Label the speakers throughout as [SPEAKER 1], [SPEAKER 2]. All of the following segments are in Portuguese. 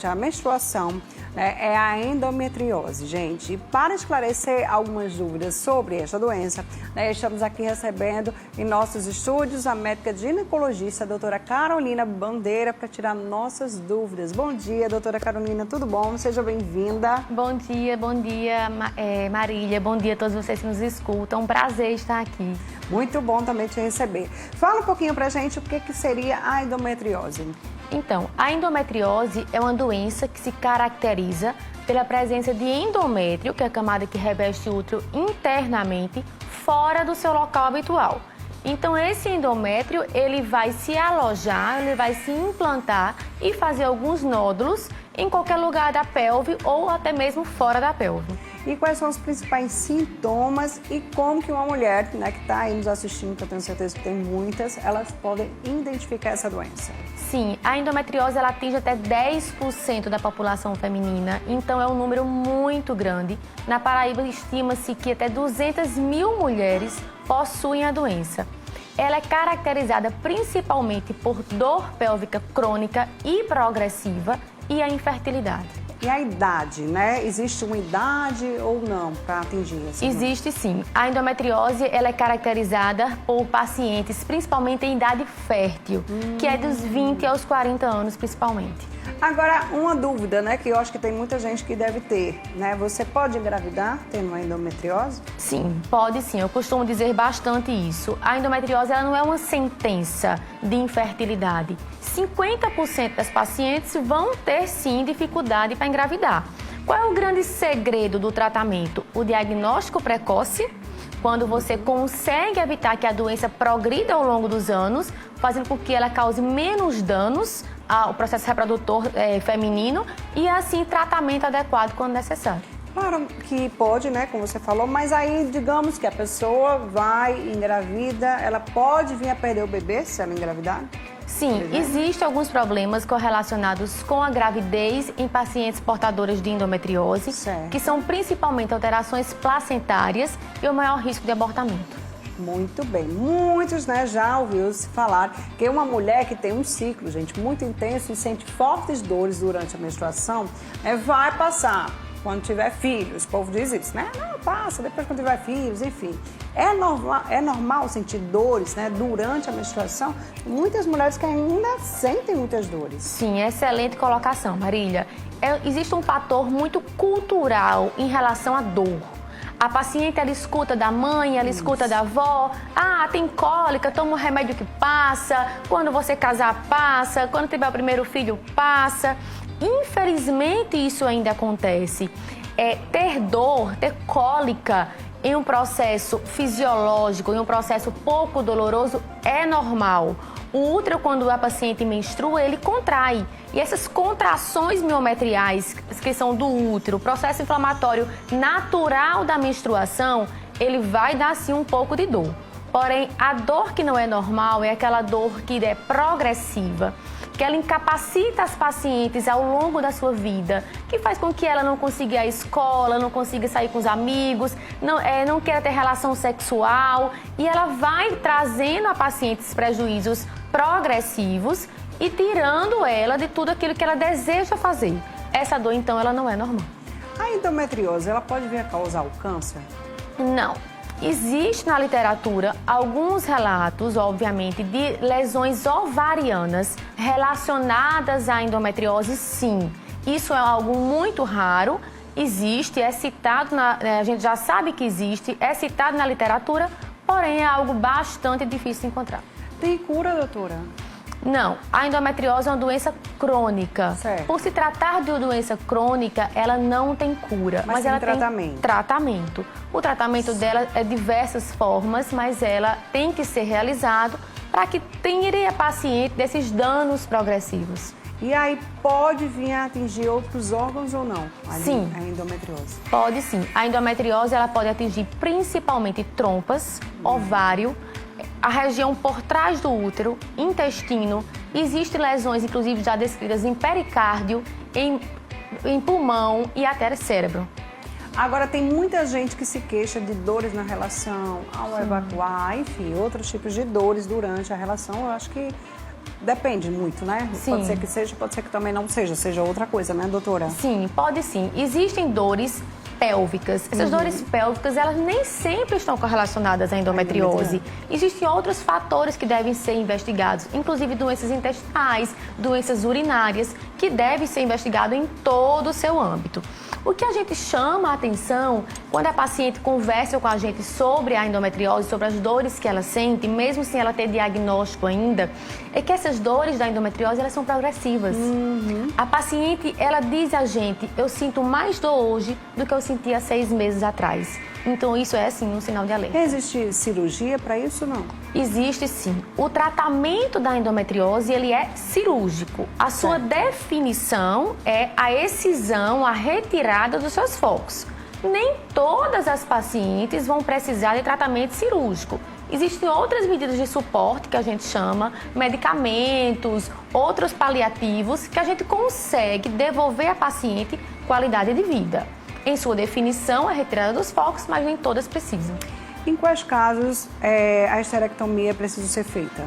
[SPEAKER 1] A menstruação, né, é a endometriose, gente. E para esclarecer algumas dúvidas sobre esta doença, né, estamos aqui recebendo em nossos estúdios a médica ginecologista, a doutora Carolina Bandeira, para tirar nossas dúvidas. Bom dia, doutora Carolina, tudo bom? Seja bem-vinda.
[SPEAKER 2] Bom dia, Marília. Bom dia a todos vocês que nos escutam. Um prazer estar aqui.
[SPEAKER 1] Muito bom também te receber. Fala um pouquinho pra gente o que seria a endometriose.
[SPEAKER 2] Então, a endometriose é uma doença que se caracteriza pela presença de endométrio, que é a camada que reveste o útero internamente, fora do seu local habitual. Então, esse endométrio, ele vai se alojar, ele vai se implantar e fazer alguns nódulos em qualquer lugar da pelve ou até mesmo fora da pelve.
[SPEAKER 1] E quais são os principais sintomas e como que uma mulher, né, que está aí nos assistindo, que eu tenho certeza que tem muitas, elas podem identificar essa doença?
[SPEAKER 2] Sim, a endometriose ela atinge até 10% da população feminina, então é um número muito grande. Na Paraíba estima-se que até 200 mil mulheres possuem a doença. Ela é caracterizada principalmente por dor pélvica crônica e progressiva e a infertilidade.
[SPEAKER 1] E a idade, né? Existe uma idade ou não para atingir essa?
[SPEAKER 2] Existe sim. A endometriose ela é caracterizada por pacientes, principalmente em idade fértil, que é dos 20 aos 40 anos, principalmente.
[SPEAKER 1] Agora, uma dúvida, né, que eu acho que tem muita gente que deve ter, né? Você pode engravidar tendo uma endometriose?
[SPEAKER 2] Sim, pode sim. Eu costumo dizer bastante isso. A endometriose ela não é uma sentença de infertilidade. 50% das pacientes vão ter sim dificuldade para engravidar. Qual é o grande segredo do tratamento? O diagnóstico precoce, quando você consegue evitar que a doença progrida ao longo dos anos, fazendo com que ela cause menos danos ao processo reprodutor feminino e assim tratamento adequado quando necessário.
[SPEAKER 1] Claro que pode, né, como você falou, mas aí digamos que a pessoa vai engravida, ela pode vir a perder o bebê se ela engravidar?
[SPEAKER 2] Sim, existem alguns problemas correlacionados com a gravidez em pacientes portadoras de endometriose,
[SPEAKER 1] certo,
[SPEAKER 2] que são principalmente alterações placentárias e o maior risco de abortamento.
[SPEAKER 1] Muito bem. Muitos, né, já ouviu-se falar que uma mulher que tem um ciclo, gente, muito intenso e sente fortes dores durante a menstruação, vai passar quando tiver filhos. O povo diz isso, né? Não, passa depois quando tiver filhos, enfim. É normal sentir dores, né, durante a menstruação? Muitas mulheres que ainda sentem muitas dores.
[SPEAKER 2] Sim, excelente colocação, Marília. Existe um fator muito cultural em relação à dor. A paciente, ela escuta da mãe, ela escuta da avó. Ah, tem cólica, toma um remédio que passa. Quando você casar, passa. Quando tiver o primeiro filho, passa. Infelizmente, isso ainda acontece. Ter dor, ter cólica em um processo fisiológico, em um processo pouco doloroso, é normal. O útero, quando a paciente menstrua, ele contrai. E essas contrações miometriais, que são do útero, o processo inflamatório natural da menstruação, ele vai dar, sim, um pouco de dor. Porém, a dor que não é normal é aquela dor que é progressiva, que ela incapacita as pacientes ao longo da sua vida, que faz com que ela não consiga ir à escola, não consiga sair com os amigos, não queira ter relação sexual, e ela vai trazendo a pacientes prejuízos progressivos e tirando ela de tudo aquilo que ela deseja fazer. Essa dor, então, ela não é normal.
[SPEAKER 1] A endometriose, ela pode vir a causar o câncer?
[SPEAKER 2] Não. Existe na literatura alguns relatos, obviamente, de lesões ovarianas relacionadas à endometriose, sim. Isso é algo muito raro, existe, é citado, a gente já sabe que existe, é citado na literatura, porém é algo bastante difícil de encontrar.
[SPEAKER 1] Tem cura, doutora?
[SPEAKER 2] Não, a endometriose é uma doença crônica.
[SPEAKER 1] Certo.
[SPEAKER 2] Por se tratar de uma doença crônica, ela não tem cura.
[SPEAKER 1] Mas
[SPEAKER 2] ela
[SPEAKER 1] tratamento.
[SPEAKER 2] Tem tratamento. O tratamento dela é de diversas formas, mas ela tem que ser realizado para que tire a paciente desses danos progressivos.
[SPEAKER 1] E aí pode vir a atingir outros órgãos ou não?
[SPEAKER 2] Sim.
[SPEAKER 1] A endometriose?
[SPEAKER 2] Pode sim. A endometriose ela pode atingir principalmente trompas, ovário, a região por trás do útero, intestino. Existem lesões, inclusive, já descritas em pericárdio, em pulmão e até cérebro.
[SPEAKER 1] Agora, tem muita gente que se queixa de dores na relação, ao evacuar, enfim, outros tipos de dores durante a relação. Eu acho que depende muito, né?
[SPEAKER 2] Sim.
[SPEAKER 1] Pode ser que seja, pode ser que também não seja, seja outra coisa, né, doutora?
[SPEAKER 2] Sim, pode sim. Existem dores pélvicas. Essas dores pélvicas, elas nem sempre estão correlacionadas à endometriose. Existem outros fatores que devem ser investigados, inclusive doenças intestinais, doenças urinárias, que devem ser investigados em todo o seu âmbito. O que a gente chama a atenção quando a paciente conversa com a gente sobre a endometriose, sobre as dores que ela sente, mesmo sem ela ter diagnóstico ainda, é que essas dores da endometriose, elas são progressivas. A paciente, ela diz a gente, eu sinto mais dor hoje do que eu sentia há 6 meses atrás. Então, isso é, sim, um sinal de alerta.
[SPEAKER 1] Existe cirurgia para isso, não?
[SPEAKER 2] Existe, sim. O tratamento da endometriose, ele é cirúrgico. A sua definição é a excisão, a retirada dos seus focos. Nem todas as pacientes vão precisar de tratamento cirúrgico. Existem outras medidas de suporte, que a gente chama, medicamentos, outros paliativos, que a gente consegue devolver à paciente qualidade de vida. Em sua definição, a retirada dos focos, mas nem todas precisam.
[SPEAKER 1] Em quais casos a esterectomia precisa ser feita?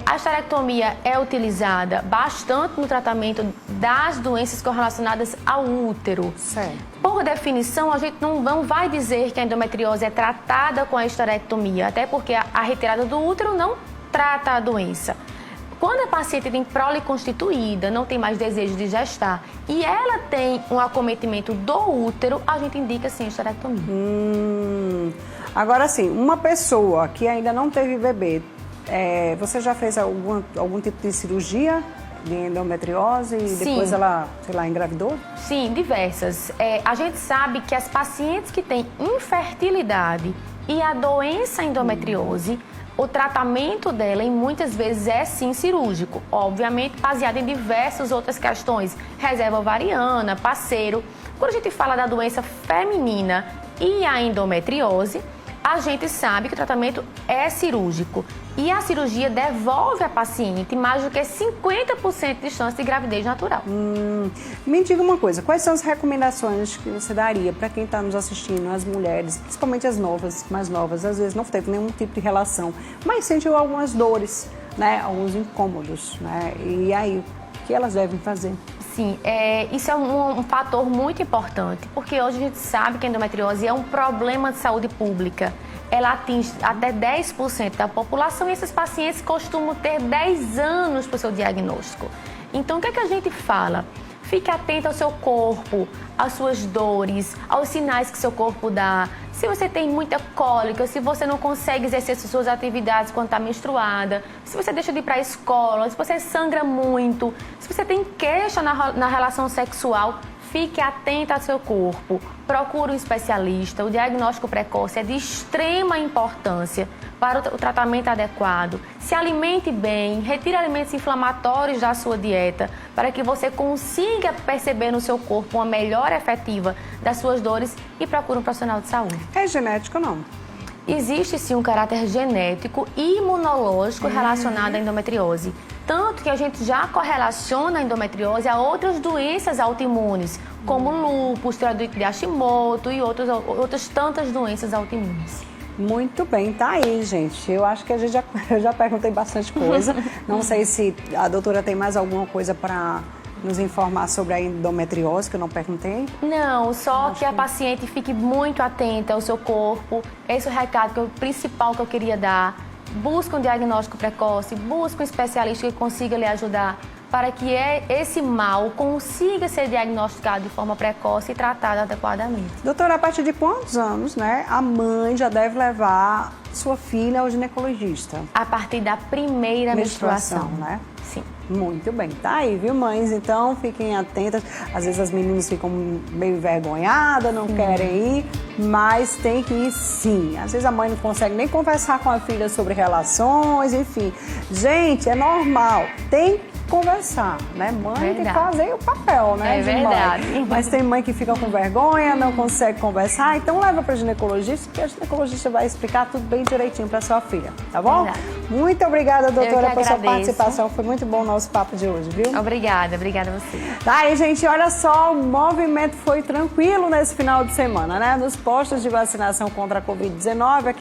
[SPEAKER 2] A esterectomia é utilizada bastante no tratamento das doenças correlacionadas ao útero.
[SPEAKER 1] Certo.
[SPEAKER 2] Por definição, a gente não vai dizer que a endometriose é tratada com a esterectomia, até porque a retirada do útero não trata a doença. Quando a paciente tem prole constituída, não tem mais desejo de gestar e ela tem um acometimento do útero, a gente indica sim a esterectomia.
[SPEAKER 1] Agora sim, uma pessoa que ainda não teve bebê, você já fez algum tipo de cirurgia de endometriose e depois ela, sei lá, engravidou?
[SPEAKER 2] Sim, diversas. A gente sabe que as pacientes que têm infertilidade e a doença endometriose, o tratamento dela, em muitas vezes, é sim cirúrgico. Obviamente, baseado em diversas outras questões. Reserva ovariana, parceiro. Quando a gente fala da doença feminina e a endometriose, a gente sabe que o tratamento é cirúrgico. E a cirurgia devolve à paciente mais do que 50% de chance de gravidez natural.
[SPEAKER 1] Me diga uma coisa, quais são as recomendações que você daria para quem está nos assistindo, as mulheres, principalmente as novas, mais novas, às vezes não teve nenhum tipo de relação, mas sentiu algumas dores, né, alguns incômodos, né? E aí, o que elas devem fazer?
[SPEAKER 2] Sim, isso é um fator muito importante, porque hoje a gente sabe que a endometriose é um problema de saúde pública. Ela atinge até 10% da população e esses pacientes costumam ter 10 anos para o seu diagnóstico. Então, o que é que a gente fala? Fique atento ao seu corpo, às suas dores, aos sinais que seu corpo dá. Se você tem muita cólica, se você não consegue exercer suas atividades quando está menstruada, se você deixa de ir para a escola, se você sangra muito, se você tem queixa na relação sexual, fique atenta ao seu corpo, procure um especialista. O diagnóstico precoce é de extrema importância para o tratamento adequado. Se alimente bem, retire alimentos inflamatórios da sua dieta para que você consiga perceber no seu corpo uma melhora efetiva das suas dores e procure um profissional de saúde.
[SPEAKER 1] É genético ou não?
[SPEAKER 2] Existe sim um caráter genético e imunológico relacionado à endometriose. Tanto que a gente já correlaciona a endometriose a outras doenças autoimunes, como lúpus, tireoidite de Hashimoto e outras tantas doenças autoimunes.
[SPEAKER 1] Muito bem, tá aí, gente. Eu acho que eu já perguntei bastante coisa. Não sei se a doutora tem mais alguma coisa para nos informar sobre a endometriose, que eu não perguntei.
[SPEAKER 2] Não, só que a paciente fique muito atenta ao seu corpo. Esse é o recado principal que eu queria dar. Busque um diagnóstico precoce, busque um especialista que consiga lhe ajudar para que esse mal consiga ser diagnosticado de forma precoce e tratado adequadamente.
[SPEAKER 1] Doutora, a partir de quantos anos, né, a mãe já deve levar sua filha ao ginecologista?
[SPEAKER 2] A partir da primeira menstruação,
[SPEAKER 1] né?
[SPEAKER 2] Sim.
[SPEAKER 1] Muito bem, tá aí, viu, mães? Então, fiquem atentas. Às vezes as meninas ficam meio envergonhadas, não querem ir, mas tem que ir sim. Às vezes a mãe não consegue nem conversar com a filha sobre relações, enfim. Gente, é normal, tem que conversar, né? Mãe tem que fazer o papel, né?
[SPEAKER 2] É verdade.
[SPEAKER 1] Mãe. Mas tem mãe que fica com vergonha, não consegue conversar, então leva para ginecologista, que a ginecologista vai explicar tudo bem direitinho para sua filha, tá bom?
[SPEAKER 2] Verdade.
[SPEAKER 1] Muito obrigada, doutora, por sua
[SPEAKER 2] agradeço.
[SPEAKER 1] participação. Foi muito bom o nosso papo de hoje, viu?
[SPEAKER 2] Obrigada a você.
[SPEAKER 1] Tá aí, gente, olha só, o movimento foi tranquilo nesse final de semana, né? Nos postos de vacinação contra a Covid-19.